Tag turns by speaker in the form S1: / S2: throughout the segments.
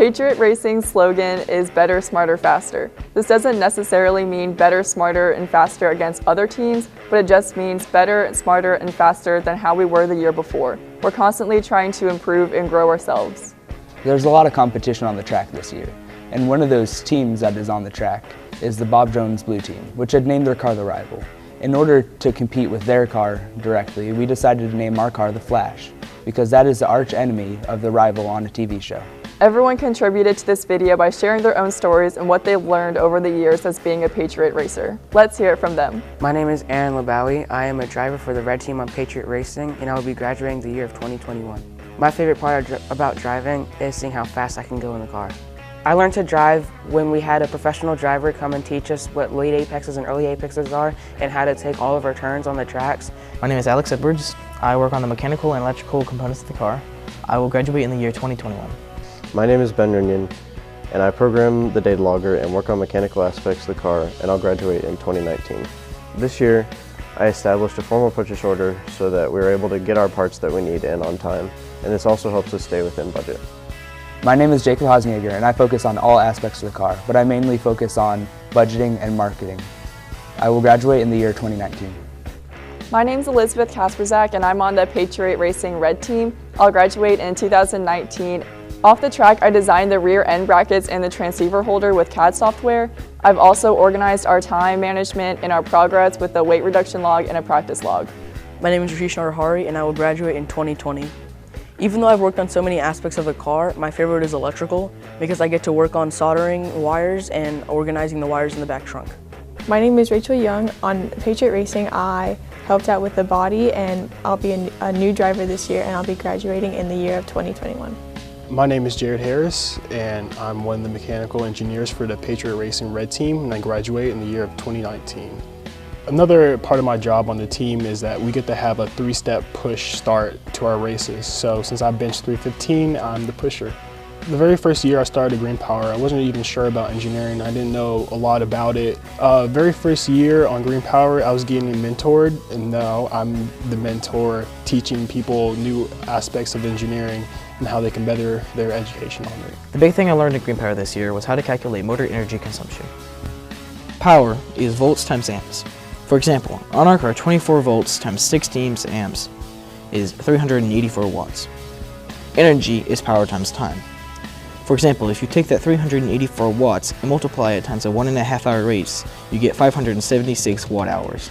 S1: Patriot Racing's slogan is better, smarter, faster. This doesn't necessarily mean better, smarter, and faster against other teams, but it just means better, smarter, and faster than how we were the year before. We're constantly trying to improve and grow ourselves.
S2: There's a lot of competition on the track this year, and one of those teams that is on the track is the Bob Jones Blue Team, which had named their car the Rival. In order to compete with their car directly, we decided to name our car the Flash, because that is the arch enemy of the Rival on a TV show.
S1: Everyone contributed to this video by sharing their own stories and what they've learned over the years as being a Patriot racer. Let's hear it from them.
S3: My name is Aaron Labawi. I am a driver for the red team on Patriot Racing, and I will be graduating the year of 2021. My favorite part about driving is seeing how fast I can go in the car. I learned to drive when we had a professional driver come and teach us what late apexes and early apexes are and how to take all of our turns on the tracks.
S4: My name is Alex Edwards. I work on the mechanical and electrical components of the car. I will graduate in the year 2021.
S5: My name is Ben Runyon, and I program the data logger and work on mechanical aspects of the car, and I'll graduate in 2019. This year, I established a formal purchase order so that we were able to get our parts that we need in on time, and this also helps us stay within budget.
S2: My name is Jacob Hosniger, and I focus on all aspects of the car, but I mainly focus on budgeting and marketing. I will graduate in the year 2019.
S1: My name is Elizabeth Kasperzak, and I'm on the Patriot Racing Red Team. I'll graduate in 2019. Off the track, I designed the rear end brackets and the transceiver holder with CAD software. I've also organized our time management and our progress with a weight reduction log and a practice log.
S6: My name is Rashish Narahari, and I will graduate in 2020. Even though I've worked on so many aspects of the car, my favorite is electrical because I get to work on soldering wires and organizing the wires in the back trunk.
S7: My name is Rachel Young. On Patriot Racing, I helped out with the body, and I'll be a new driver this year, and I'll be graduating in the year of 2021.
S8: My name is Jared Harris, and I'm one of the mechanical engineers for the Patriot Racing Red Team, and I graduate in the year of 2019. Another part of my job on the team is that we get to have a 3-step push start to our races. So since I benched 315, I'm the pusher. The very first year I started Greenpower, I wasn't even sure about engineering. I didn't know a lot about it. Very first year on Greenpower, I was getting mentored, and now I'm the mentor teaching people new aspects of engineering and how they can better their education on it.
S4: The big thing I learned at Greenpower this year was how to calculate motor energy consumption. Power is volts times amps. For example, on our car, 24 volts times 16 amps is 384 watts. Energy is power times time. For example, if you take that 384 watts and multiply it times a 1.5 hour race, you get 576 watt hours.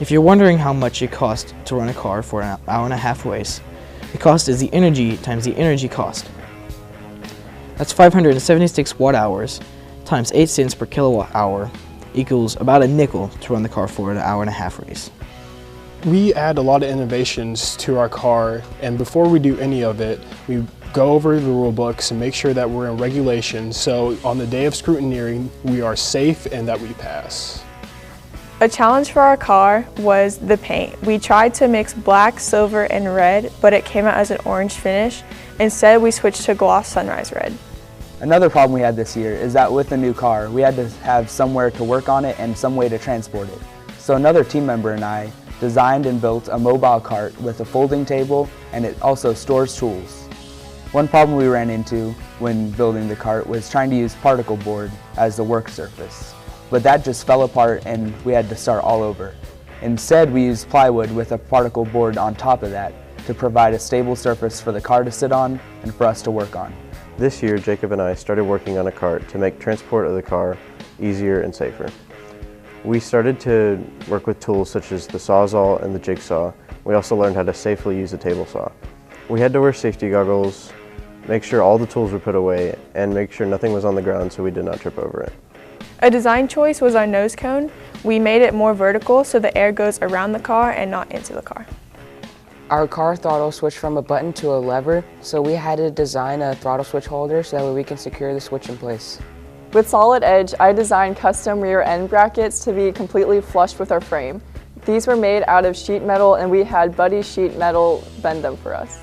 S4: If you're wondering how much it costs to run a car for an hour-and-a-half race, the cost is the energy times the energy cost. That's 576 watt hours times 8 cents per kilowatt hour equals about a nickel to run the car for an hour-and-a-half race.
S8: We add a lot of innovations to our car, and before we do any of it, we go over the rule books and make sure that we're in regulation, so on the day of scrutineering, we are safe and that we pass.
S7: A challenge for our car was the paint. We tried to mix black, silver, and red, but it came out as an orange finish. Instead, we switched to gloss sunrise red.
S2: Another problem we had this year is that with the new car, we had to have somewhere to work on it and some way to transport it. So another team member and I designed and built a mobile cart with a folding table, and it also stores tools. One problem we ran into when building the cart was trying to use particle board as the work surface. But that just fell apart and we had to start all over. Instead, we used plywood with a particle board on top of that to provide a stable surface for the car to sit on and for us to work on.
S5: This year, Jacob and I started working on a cart to make transport of the car easier and safer. We started to work with tools such as the Sawzall and the jigsaw. We also learned how to safely use a table saw. We had to wear safety goggles, make sure all the tools were put away, and make sure nothing was on the ground so we did not trip over it.
S7: A design choice was our nose cone. We made it more vertical so the air goes around the car and not into the car.
S3: Our car throttle switched from a button to a lever, so we had to design a throttle switch holder so that way we can secure the switch in place.
S1: With Solid Edge, I designed custom rear end brackets to be completely flush with our frame. These were made out of sheet metal, and we had Buddy Sheet Metal bend them for us.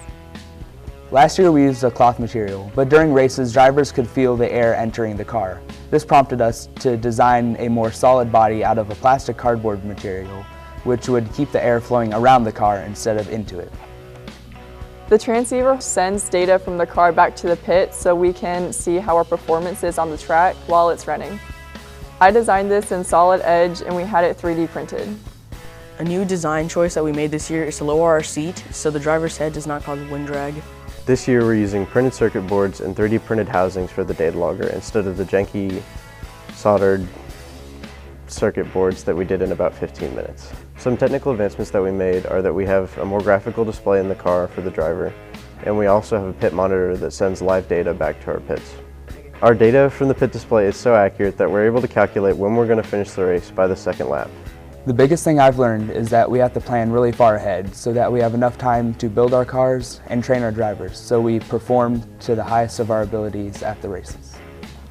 S2: Last year we used a cloth material, but during races drivers could feel the air entering the car. This prompted us to design a more solid body out of a plastic cardboard material, which would keep the air flowing around the car instead of into it.
S1: The transceiver sends data from the car back to the pit so we can see how our performance is on the track while it's running. I designed this in solid edge and we had it 3D printed.
S6: A new design choice that we made this year is to lower our seat so the driver's head does not cause wind drag.
S5: This year we're using printed circuit boards and 3D printed housings for the data logger instead of the janky soldered circuit boards that we did in about 15 minutes. Some technical advancements that we made are that we have a more graphical display in the car for the driver, and we also have a pit monitor that sends live data back to our pits. Our data from the pit display is so accurate that we're able to calculate when we're going to finish the race by the second lap.
S2: The biggest thing I've learned is that we have to plan really far ahead so that we have enough time to build our cars and train our drivers so we perform to the highest of our abilities at the races.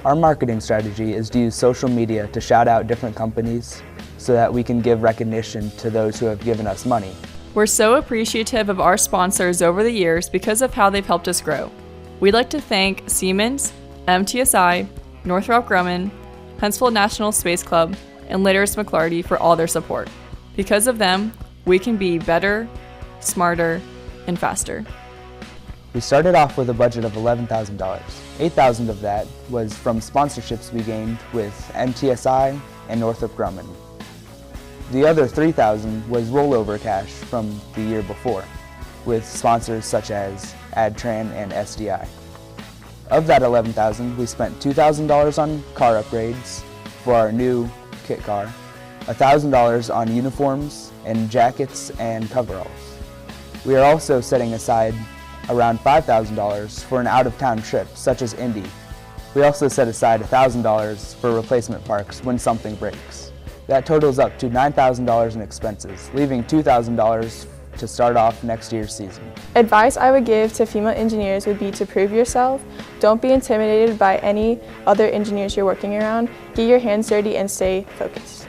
S2: Our marketing strategy is to use social media to shout out different companies so that we can give recognition to those who have given us money.
S1: We're so appreciative of our sponsors over the years because of how they've helped us grow. We'd like to thank Siemens, MTSI, Northrop Grumman, Huntsville National Space Club, and Litters McLarty for all their support. Because of them, we can be better, smarter, and faster.
S2: We started off with a budget of $11,000. $8,000 of that was from sponsorships we gained with MTSI and Northrop Grumman. The other $3,000 was rollover cash from the year before, with sponsors such as AdTran and SDI. Of that $11,000, we spent $2,000 on car upgrades for our new kit car, $1,000 on uniforms and jackets and coveralls. We are also setting aside around $5,000 for an out-of-town trip, such as Indy. We also set aside $1,000 for replacement parts when something breaks. That totals up to $9,000 in expenses, leaving $2,000 to start off next year's season.
S7: Advice I would give to female engineers would be to prove yourself. Don't be intimidated by any other engineers you're working around. Get your hands dirty and stay focused.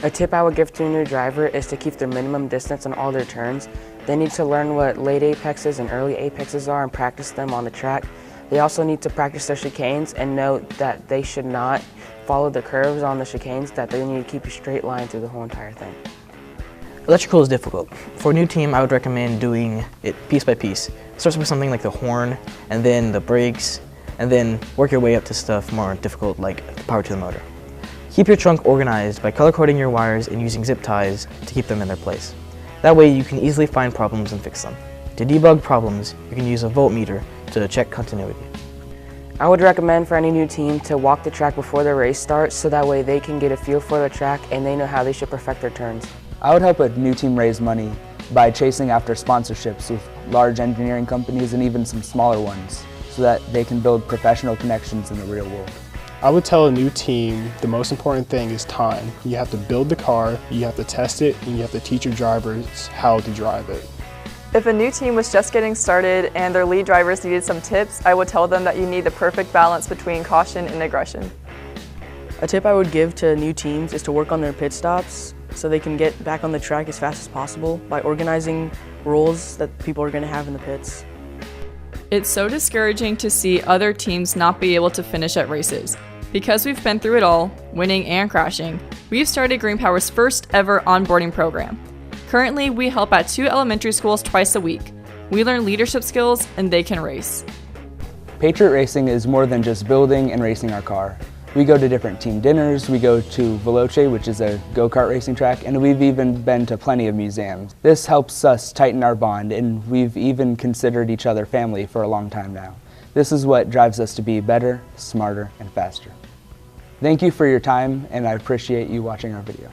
S3: A tip I would give to a new driver is to keep their minimum distance on all their turns. They need to learn what late apexes and early apexes are and practice them on the track. They also need to practice their chicanes and know that they should not follow the curves on the chicanes, that they need to keep a straight line through the whole entire thing.
S4: Electrical is difficult. For a new team, I would recommend doing it piece by piece. Start with something like the horn, and then the brakes, and then work your way up to stuff more difficult like the power to the motor. Keep your trunk organized by color coding your wires and using zip ties to keep them in their place. That way you can easily find problems and fix them. To debug problems, you can use a voltmeter to check continuity.
S3: I would recommend for any new team to walk the track before the race starts so that way they can get a feel for the track and they know how they should perfect their turns.
S2: I would help a new team raise money by chasing after sponsorships with large engineering companies and even some smaller ones so that they can build professional connections in the real world.
S8: I would tell a new team the most important thing is time. You have to build the car, you have to test it, and you have to teach your drivers how to drive it.
S1: If a new team was just getting started and their lead drivers needed some tips, I would tell them that you need the perfect balance between caution and aggression.
S6: A tip I would give to new teams is to work on their pit stops so they can get back on the track as fast as possible by organizing rules that people are going to have in the pits.
S1: It's so discouraging to see other teams not be able to finish at races. Because we've been through it all, winning and crashing, we've started Greenpower's first ever onboarding program. Currently, we help at 2 elementary schools twice a week. We learn leadership skills and they can race.
S2: Patriot Racing is more than just building and racing our car. We go to different team dinners, we go to Veloce, which is a go-kart racing track, and we've even been to plenty of museums. This helps us tighten our bond, and we've even considered each other family for a long time now. This is what drives us to be better, smarter, and faster. Thank you for your time, and I appreciate you watching our video.